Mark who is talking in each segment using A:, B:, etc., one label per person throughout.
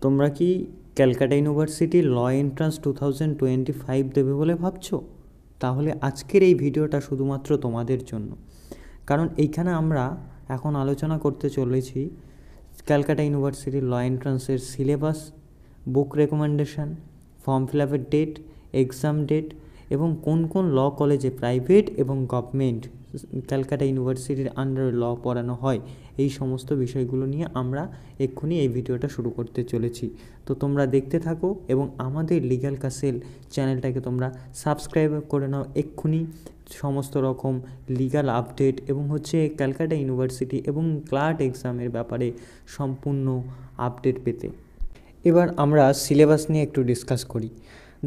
A: তোমরা কি Calcutta university law entrance 2025 দেবে বলে ভাবছো? তাহলে আজকের এই ভিডিওটা শুধুমাত্র তোমাদের জন্য। কারণ এইখানে আমরা এখন আলোচনা করতে চলেছি ক্যালকাটা ইউনিভার্সিটির ল এন্ট্রান্সের সিলেবাস, বুক রেকমেন্ডেশন, ফর্ম ফিল আপের ডেট, এক্সাম ডেট এবং কোন কোন ল কলেজে প্রাইভেট এবং গভর্নমেন্ট ক্যালকাটা ইউনিভার্সিটির আন্ডারে ল পড়ানো হয়, এই সমস্ত বিষয়গুলো নিয়ে আমরা এক্ষুনি এই ভিডিওটা শুরু করতে চলেছি। তো তোমরা দেখতে থাকো এবং আমাদের লিগ্যাল কাসেল চ্যানেলটাকে তোমরা সাবস্ক্রাইব করে নাও এক্ষুনি, সমস্ত রকম লিগ্যাল আপডেট এবং ক্যালকাটা ইউনিভার্সিটি এবং ক্লার্ক এক্সামের ব্যাপারে সম্পূর্ণ আপডেট পেতে। এবার আমরা সিলেবাস নিয়ে একটু ডিসকাস করি।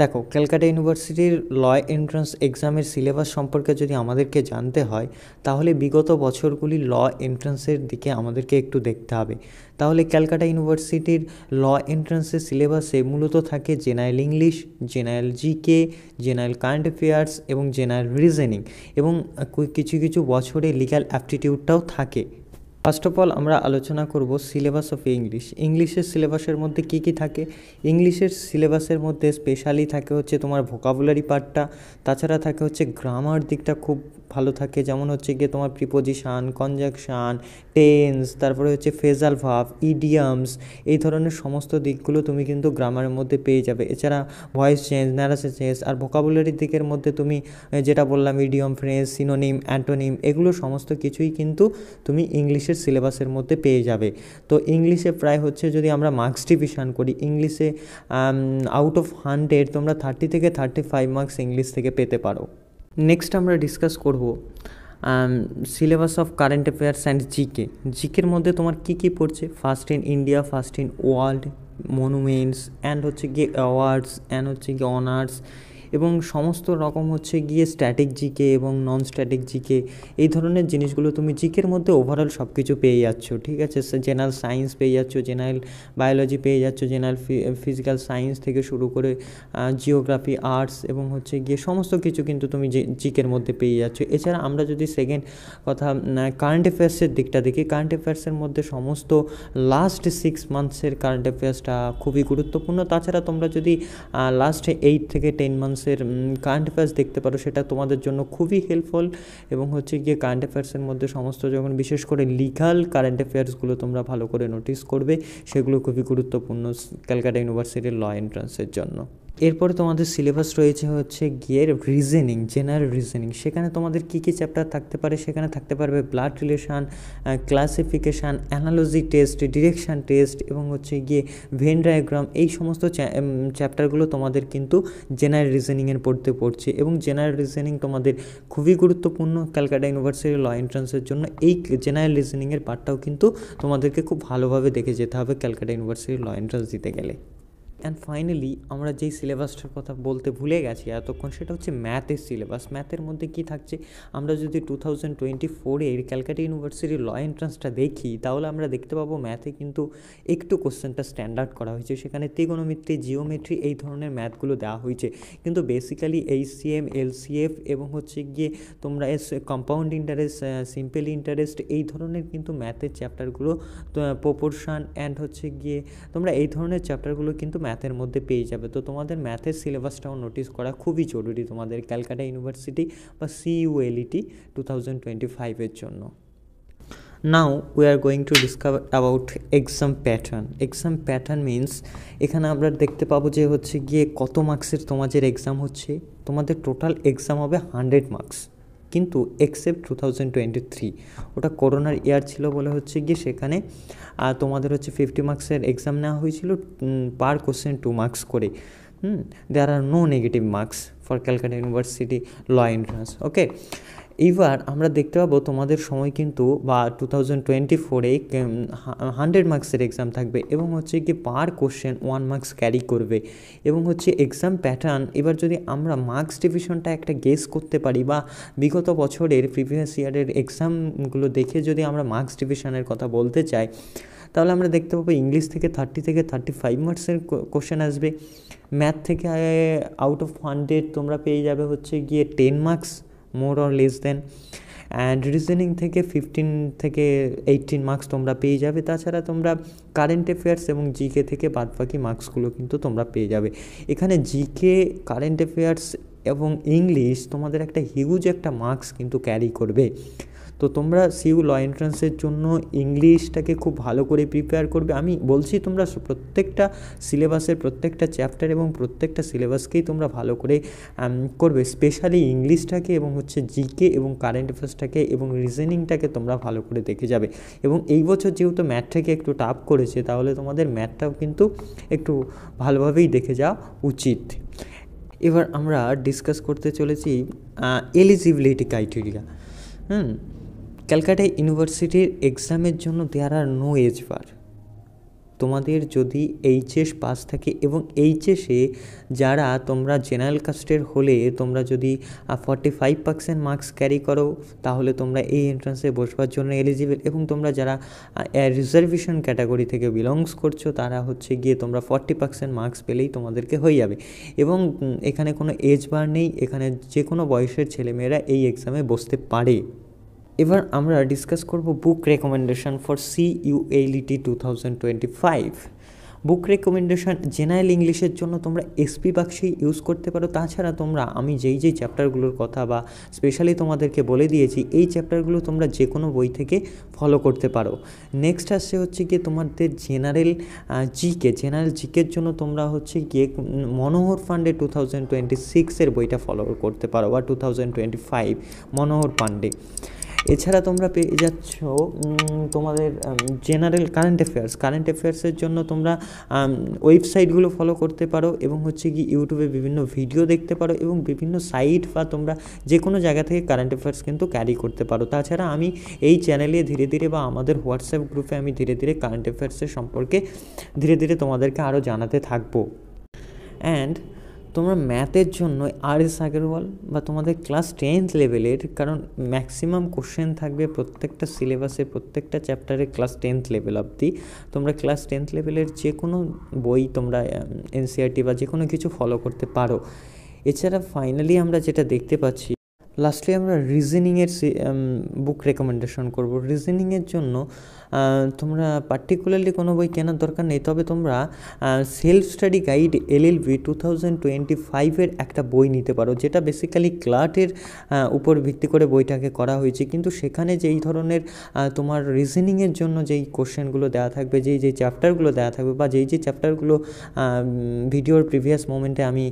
A: দেখো, ক্যালকাটা ইউনিভার্সিটির ল এন্ট্রান্স এক্সামের সিলেবাস সম্পর্কে যদি আমাদেরকে জানতে হয়, তাহলে বিগত বছরগুলির ল এন্ট্রান্সের দিকে আমাদেরকে একটু দেখতে হবে। তাহলে ক্যালকাটা ইউনিভার্সিটির ল এন্ট্রান্সের সিলেবাসে মূলত থাকে general English, general GK, general current affairs এবং জেনারেল রিজনিং এবং কিছু কিছু বছরে লিগ্যাল অ্যাপটিটিউডটাও থাকে। ফার্স্ট অফ অল আমরা আলোচনা করব সিলেবাস অফ ইংলিশ। ইংলিশের সিলেবাসের মধ্যে কী কী থাকে? ইংলিশের সিলেবাসের মধ্যে স্পেশালি থাকে তোমার ভোকাবুলারি পার্টটা, তাছাড়া থাকে গ্রামার দিকটা খুব ভালো থাকে, যেমন গিয়ে তোমার প্রিপোজিশান, কনজাংশন, টেন্স, তারপরে ফ্রেজাল ভার্ব, ইডিয়ামস, এই ধরনের সমস্ত দিকগুলো তুমি কিন্তু গ্রামারের মধ্যে পেয়ে যাবে। এছাড়া ভয়েস চেঞ্জ, ন্যারেশন চেঞ্জ, আর ভোকাবুলারির দিকের মধ্যে তুমি যেটা বললাম ইডিয়ম, ফ্রেজ, সিনোনিম, অ্যান্টোনিম, এগুলো সমস্ত কিছুই কিন্তু তুমি ইংলিশের সিলেবাসের মধ্যে পেয়ে যাবে। তো ইংলিশে প্রায় যদি আমরা মার্কস ডিভিশন করি, ইংলিশে আউট অফ 100 তোমরা 30 থেকে 35 মার্কস ইংলিশ থেকে পেতে পারো। নেক্সট আমরা ডিসকাস করব syllabus of current affairs and GK. জিকের মধ্যে তোমার কী কী পড়ছে? First in India, first in world, monuments and গিয়ে অ্যাওয়ার্ডস অ্যান্ড গিয়ে অনার্স এবং সমস্ত রকম গিয়ে স্ট্যাটিক জিকে এবং নন স্ট্যাটিক জিকে, এই ধরনের জিনিসগুলো তুমি জিকের মধ্যে ওভারঅল সব কিছু পেয়ে যাচ্ছ। ঠিক আছে, জেনারেল সায়েন্স পেয়ে যাচ্ছ, জেনারেল বায়োলজি পেয়ে যাচ্ছ, জেনারেল ফিজিক্যাল সায়েন্স থেকে শুরু করে জিওগ্রাফি, আর্টস এবং গিয়ে সমস্ত কিছু কিন্তু তুমি জিকের মধ্যে পেয়ে যাচ্ছ। এছাড়া আমরা যদি সেকেন্ড কথা কারেন্ট অ্যাফেয়ার্সের দিকটা দেখি, কারেন্ট অ্যাফেয়ার্সের মধ্যে সমস্ত লাস্ট 6 মান্থসের কারেন্ট অ্যাফেয়ার্সটা খুবই গুরুত্বপূর্ণ। তাছাড়া তোমরা যদি লাস্ট 8 থেকে 10 মান্থসের কারেন্ট অ্যাফেয়ার্স দেখতে পারো, সেটা তোমাদের জন্য খুবই হেল্পফুল। এবং গিয়ে কারেন্ট অ্যাফেয়ার্সের মধ্যে সমস্ত যখন বিশেষ করে লিগাল কারেন্ট অ্যাফেয়ার্সগুলো তোমরা ভালো করে নোটিস করবে, সেগুলো খুবই গুরুত্বপূর্ণ ক্যালকাটা ইউনিভার্সিটির ল এন্ট্রান্সের জন্য। এরপরে তোমাদের সিলেবাস রয়েছে গিয়ে রিজনিং, জেনারেল রিজনিং। সেখানে তোমাদের কী কী চ্যাপ্টার থাকতে পারে? সেখানে থাকতে পারবে blood relation, classification, analogy test, direction test এবং গিয়ে ভেন ডায়াগ্রাম, এই সমস্ত চ্যাপ্টারগুলো তোমাদের কিন্তু জেনারেল রিজনিংয়ের পড়ছে এবং জেনারেল রিজনিং তোমাদের খুবই গুরুত্বপূর্ণ ক্যালকাটা ইউনিভার্সিটির ল এন্ট্রান্সের জন্য। এই জেনারেল রিজনিংয়ের পার্টটাও কিন্তু তোমাদেরকে খুব ভালোভাবে দেখে যেতে হবে ক্যালকাটা ইউনিভার্সিটির ল এন্ট্রান্স দিতে গেলে। অ্যান্ড ফাইনালি আমরা যেই সিলেবাসটার কথা বলতে ভুলে গেছি এতক্ষণ, সেটা ম্যাথের সিলেবাস। ম্যাথের মধ্যে কি থাকছে? আমরা যদি 2024-এর ক্যালকাটা ইউনিভার্সিটির ল এন্ট্রান্সটা দেখি, তাহলে আমরা দেখতে পাবো ম্যাথে কিন্তু একটু কোশ্চেনটা স্ট্যান্ডার্ড করা হয়েছে। সেখানে ত্রিগোনোমেট্রি, জিওমেট্রি, এই ধরনের ম্যাথগুলো দেওয়া হয়েছে, কিন্তু বেসিক্যালি এইচসিএম, এলসিএফ এবং গিয়ে তোমরা কম্পাউন্ড ইন্টারেস্ট, সিম্পল ইন্টারেস্ট, এই ধরনের কিন্তু ম্যাথের চ্যাপ্টারগুলো, প্রপোর্শন অ্যান্ড গিয়ে তোমরা এই ধরনের চ্যাপ্টারগুলো কিন্তু ম্যাথের মধ্যে পেয়ে যাবে। তো তোমাদের ম্যাথের সিলেবাসটাও নোটিস করা খুবই জরুরি তোমাদের ক্যালকাটা ইউনিভার্সিটি বা CULET 2025-এর জন্য। Now we are going to Discover about exam pattern. Exam pattern means এখানে আমরা দেখতে পাবো যে গিয়ে কত মার্কসের তোমাদের এক্সাম হচ্ছে। তোমাদের টোটাল এক্সাম হবে 100 মার্কস, কিন্তু এক্সেপ্ট 2023, ওটা করোনার ইয়ার ছিল বলে গিয়ে সেখানে তোমাদের 50 মার্কসের এক্সাম নেওয়া হয়েছিল, পার কোশ্চেন 2 মার্কস করে। There are no negative marks for Calcutta university law entrance. Okay, এইবার আমরা দেখতে পাবো তোমাদের সময় কিন্তু বা 2024-এ 100 মার্কসের এক্সাম থাকবে এবং গিয়ে পার কোশ্চেন 1 মার্কস ক্যারি করবে এবং এক্সাম প্যাটার্ন। এবার যদি আমরা মার্কস ডিভিশনটা একটা গেস করতে পারি বা বিগত বছরের প্রিভিয়াস ইয়ারের এক্সামগুলো দেখে যদি আমরা মার্কস ডিভিশনের কথা বলতে চাই, তাহলে আমরা দেখতে পাবো ইংলিশ থেকে 30 থেকে 35 মার্কসের কোশ্চেন আসবে। ম্যাথ থেকে আউট অফ 100 তোমরা পেয়ে যাবে গিয়ে 10 marks, more or less than. And reasoning থেকে 15 থেকে 18 মার্কস তোমরা পেয়ে যাবে। তাছাড়া তোমরা কারেন্ট অ্যাফেয়ার্স এবং জিকে থেকে বাদবাকি মার্কসগুলো কিন্তু তোমরা পেয়ে যাবে। এখানে জিকে, কারেন্ট অ্যাফেয়ার্স এবং ইংলিশ তোমাদের একটা হিউজ একটা মার্কস কিন্তু ক্যারি করবে। তো তোমরা সিইউ ল এন্ট্রান্সের জন্য ইংলিশটাকে খুব ভালো করে প্রিপেয়ার করবে। আমি বলছি তোমরা প্রত্যেকটা সিলেবাসের প্রত্যেকটা চ্যাপ্টার এবং প্রত্যেকটা সিলেবাসকেই তোমরা ভালো করে করবে, স্পেশালি ইংলিশটাকে এবং হচ্ছে জিকে এবং কারেন্ট অ্যাফেয়ার্সটাকে এবং রিজনিংটাকে তোমরা ভালো করে দেখে যাবে। এবং এই বছর যেহেতু ম্যাথটাকে একটু টাফ করেছে, তাহলে তোমাদের ম্যাথটাও কিন্তু একটু ভালোভাবেই দেখে যাওয়া উচিত। এবার আমরা ডিসকাস করতে চলেছি এলিজিবিলিটি ক্রাইটেরিয়া। ক্যালকাটা ইউনিভার্সিটির এক্সামের জন্য দেয়ার আর নো এজ বার। তোমাদের যদি এইচএস পাস থাকে এবং এইচএসে যারা তোমরা জেনারেল কাস্টের হলে তোমরা যদি 45% মার্কস ক্যারি করো, তাহলে তোমরা এই এন্ট্রান্সে বসবার জন্য এলিজিবল। এবং তোমরা যারা রিজার্ভেশন ক্যাটাগরি থেকে বিলংস করছো, তারা হচ্ছে গিয়ে তোমরা 40% মার্কস পেলেই তোমাদেরকে হয়ে যাবে। এবং এখানে কোনো এজ বার নেই, এখানে যে কোনো বয়সের ছেলেমেয়েরা এই এক্সামে বসতে পারে। এবার আমরা ডিসকাস করব book recommendation for CULET 2025। Book recommendation general ইংলিশের জন্য তোমরা এসপি বাক্সই ইউজ করতে পারো। তাছাড়া তোমরা আমি যেই চ্যাপ্টারগুলোর কথা বা স্পেশালি তোমাদেরকে বলে দিয়েছি, এই চ্যাপ্টারগুলো তোমরা যে কোনো বই থেকে ফলো করতে পারো। নেক্সট আসছে হচ্ছে গিয়ে তোমাদের জেনারেল জিকের জন্য তোমরা হচ্ছে গিয়ে মনোহর পান্ডে 2026 বইটা ফলো করতে পারো, বা 2025 মনোহর পান্ডে। এছাড়া তোমরা পেয়ে যাচ্ছ তোমাদের জেনারেল কারেন্ট অ্যাফেয়ার্সের জন্য তোমরা ওয়েবসাইটগুলো ফলো করতে পারো এবং হচ্ছে কি ইউটিউবে বিভিন্ন ভিডিও দেখতে পারো এবং বিভিন্ন সাইট বা তোমরা যে কোনো জায়গা থেকে কারেন্ট অ্যাফেয়ার্স কিন্তু ক্যারি করতে পারো। তাছাড়া আমি এই চ্যানেলে ধীরে ধীরে বা আমাদের হোয়াটসঅ্যাপ গ্রুপে আমি ধীরে ধীরে কারেন্ট অ্যাফেয়ার্সের সম্পর্কে ধীরে ধীরে তোমাদেরকে আরও জানাতে থাকবো। অ্যান্ড তোমরা ম্যাথের জন্য RS আগরওয়াল বা তোমাদের ক্লাস 10th লেভেলের, কারণ ম্যাক্সিমাম কোশ্চেন থাকবে প্রত্যেকটা সিলেবাসে প্রত্যেকটা চ্যাপ্টারে ক্লাস 10th লেভেল অবধি। তোমরা ক্লাস 10th লেভেলের যে কোনো বই তোমরা NCERT বা যে কোনো কিছু ফলো করতে পারো। এছাড়া ফাইনালি আমরা যেটা দেখতে পাচ্ছি, লাস্টলি আমরা রিজনিংয়ের বুক রেকমেন্ডেশন করব। রিজনিংয়ের জন্য তোমরা পার্টিকুলারলি কোনো বই কেনার দরকার নেই, তবে তোমরা সেলফ স্টাডি গাইড LLB 2025 একটা বই নিতে পারো, যেটা বেসিক্যালি ক্লার্টের উপর ভিত্তি করে বইটাকে করা হয়েছে। কিন্তু সেখানে যেই ধরনের তোমার রিজনিংয়ের জন্য যেই কোশ্চেনগুলো দেওয়া থাকবে, যেই চ্যাপ্টারগুলো দেওয়া থাকবে বা যেই চ্যাপ্টারগুলো ভিডিওর প্রিভিয়াস মোমেন্টে আমি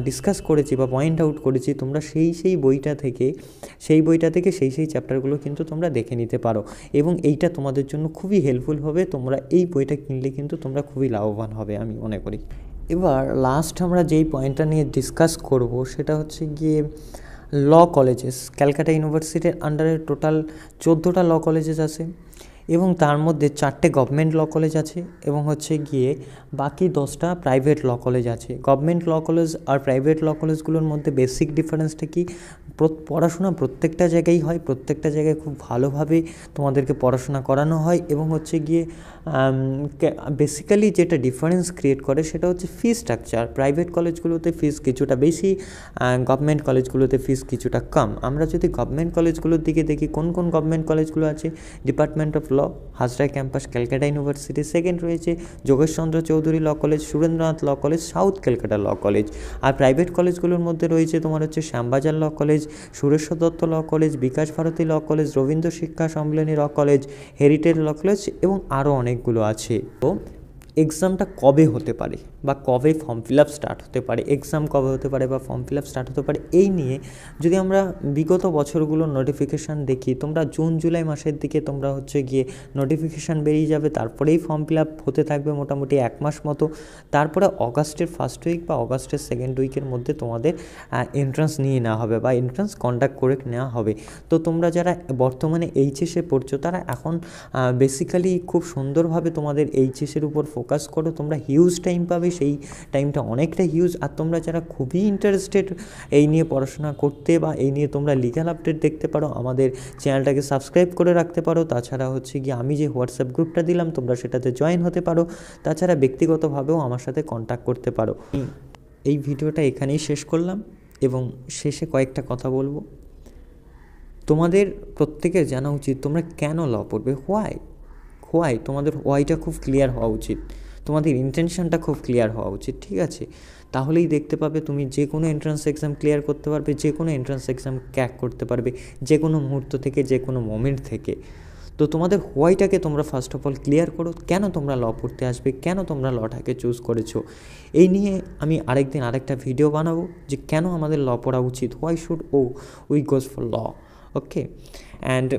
A: ডিসকাস করেছি বা পয়েন্ট আউট করেছি, তোমরা সেই বইটা থেকে সেই চ্যাপ্টারগুলো কিন্তু তোমরা দেখে নিতে পারো। এবং এইটা তোমাদের জন্য খুবই হেল্পফুল হবে। তোমরা এই বইটা কিনলে কিন্তু তোমরা খুবই লাভবান হবে আমি মনে করি। এবার লাস্ট আমরা যেই পয়েন্টটা নিয়ে ডিসকাস করব সেটা হচ্ছে গিয়ে ল কলেজেস। ক্যালকাটা ইউনিভার্সিটির আন্ডারে টোটাল 14টা ল কলেজেস আছে এবং তার মধ্যে 4টে গভর্নমেন্ট ল কলেজ আছে এবং হচ্ছে গিয়ে বাকি 10টা প্রাইভেট ল কলেজ আছে। গভর্নমেন্ট ল কলেজ আর প্রাইভেট ল কলেজগুলোর মধ্যে বেসিক ডিফারেন্সটা কি, পড়াশোনা প্রত্যেকটা জায়গায় হয়, প্রত্যেকটা জায়গায় খুব ভালোভাবে তোমাদেরকে পড়াশোনা করানো হয় এবং হচ্ছে গিয়ে বেসিক্যালি যেটা ডিফারেন্স ক্রিয়েট করে সেটা হচ্ছে ফি স্ট্রাকচার। প্রাইভেট কলেজগুলোতে ফিস কিছুটা বেশি, গভর্নমেন্ট কলেজগুলোতে ফিস কিছুটা কম। আমরা যদি গভর্নমেন্ট কলেজগুলোর দিকে দেখি, কোন গভর্নমেন্ট কলেজগুলো আছে, department of law, Hazra campus, Calcutta university. Second রয়েছে Jogeshchandra Chowdhury law college, Surendranath law college, south Calcutta law college. আর প্রাইভেট কলেজগুলোর মধ্যে রয়েছে তোমার হচ্ছে Shyambazar law college, Sureswar Dutta law college, Bikash Bharati law college, Rabindra Shiksha Sammilani law college, heritage law college এবং আরও অনেকগুলো আছে। তো এক্সামটা কবে হতে পারে বা কবে ফর্ম ফিল আপ স্টার্ট হতে পারে, এক্সাম কবে হতে পারে বা ফর্ম ফিল আপ স্টার্ট হতে পারে, এই নিয়ে যদি আমরা বিগত বছরগুলোর নোটিফিকেশান দেখি, তোমরা জুন জুলাই মাসের দিকে তোমরা হচ্ছে গিয়ে নোটিফিকেশান বেরিয়ে যাবে, তারপরেই ফর্ম ফিল আপ হতে থাকবে মোটামুটি 1 মাস মতো। তারপরে অগাস্টের ফার্স্ট উইক বা অগাস্টের সেকেন্ড উইকের মধ্যে তোমাদের এন্ট্রান্স নিয়ে নেওয়া হবে বা এন্ট্রান্স কন্ডাক্ট করে নেওয়া হবে। তো তোমরা যারা বর্তমানে এইচএসে পড়ছো, তারা এখন বেসিক্যালি খুব সুন্দরভাবে তোমাদের এইচএসের উপর ফোকাস করো। তোমরা হিউজ টাইম পাবে, সেই টাইমটা অনেকটা হিউজ। আর তোমরা যারা খুবই ইন্টারেস্টেড এই নিয়ে পড়াশোনা করতে বা এই নিয়ে তোমরা লিগ্যাল আপডেট দেখতে পারো, আমাদের চ্যানেলটাকে সাবস্ক্রাইব করে রাখতে পারো। তাছাড়া হচ্ছে গিয়ে আমি যে হোয়াটসঅ্যাপ গ্রুপটা দিলাম, তোমরা সেটাতে জয়েন হতে পারো। তাছাড়া ব্যক্তিগতভাবেও আমার সাথে কন্ট্যাক্ট করতে পারো। এই ভিডিওটা এখানেই শেষ করলাম এবং শেষে কয়েকটা কথা বলবো। তোমাদের প্রত্যেকের জানা উচিত তোমরা কেন ল পড়বে, হোয়াই তোমাদের হোয়াইটা খুব ক্লিয়ার হওয়া উচিত, তোমাদের ইন্টেনশনটা খুব ক্লিয়ার হওয়া উচিত, ঠিক আছে? তাহলেই দেখতে পাবে তুমি যে কোনো এন্ট্রান্স এক্সাম ক্লিয়ার করতে পারবে, যে কোনো এন্ট্রান্স এক্সাম ক্র্যাক করতে পারবে, যে কোনো মুহূর্ত থেকে, যে কোনো মোমেন্ট থেকে। তো তোমাদের হোয়াইটাকে তোমরা ফার্স্ট অফ অল ক্লিয়ার করো, কেন তোমরা ল পড়তে আসবে, কেন তোমরা লটাকে চুজ করেছো। এই নিয়ে আমি আরেকদিন আরেকটা ভিডিও বানাবো যে কেন আমাদের ল পড়া উচিত, why should we goes for law. Okay, and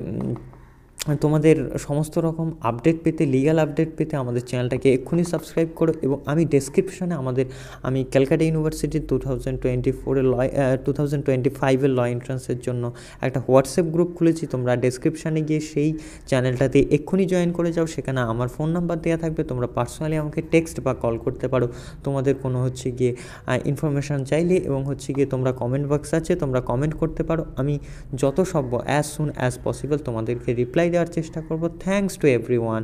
A: তোমাদের সমস্ত রকম আপডেট পেতে, লিগ্যাল আপডেট পেতে আমাদের চ্যানেলটাকে এক্ষুনি সাবস্ক্রাইব করো। এবং আমি ডেসক্রিপশানে আমি ক্যালকাটা ইউনিভার্সিটির 2025 ল এন্ট্রান্সের জন্য একটা হোয়াটসঅ্যাপ গ্রুপ খুলেছি, তোমরা ডেসক্রিপশানে গিয়ে সেই চ্যানেলটাতে এক্ষুনি জয়েন করে যাও। সেখানে আমার ফোন নাম্বার দেওয়া থাকবে, তোমরা পার্সোনালি আমাকে টেক্সট বা কল করতে পারো তোমাদের কোনো ইনফরমেশান চাইলে। এবং তোমরা কমেন্ট বক্স আছে, তোমরা কমেন্ট করতে পারো, আমি যত সম্ভব অ্যাজ সুন অ্যাজ পসিবল তোমাদেরকে রিপ্লাই দেওয়ার চেষ্টা করব। Thanks to everyone.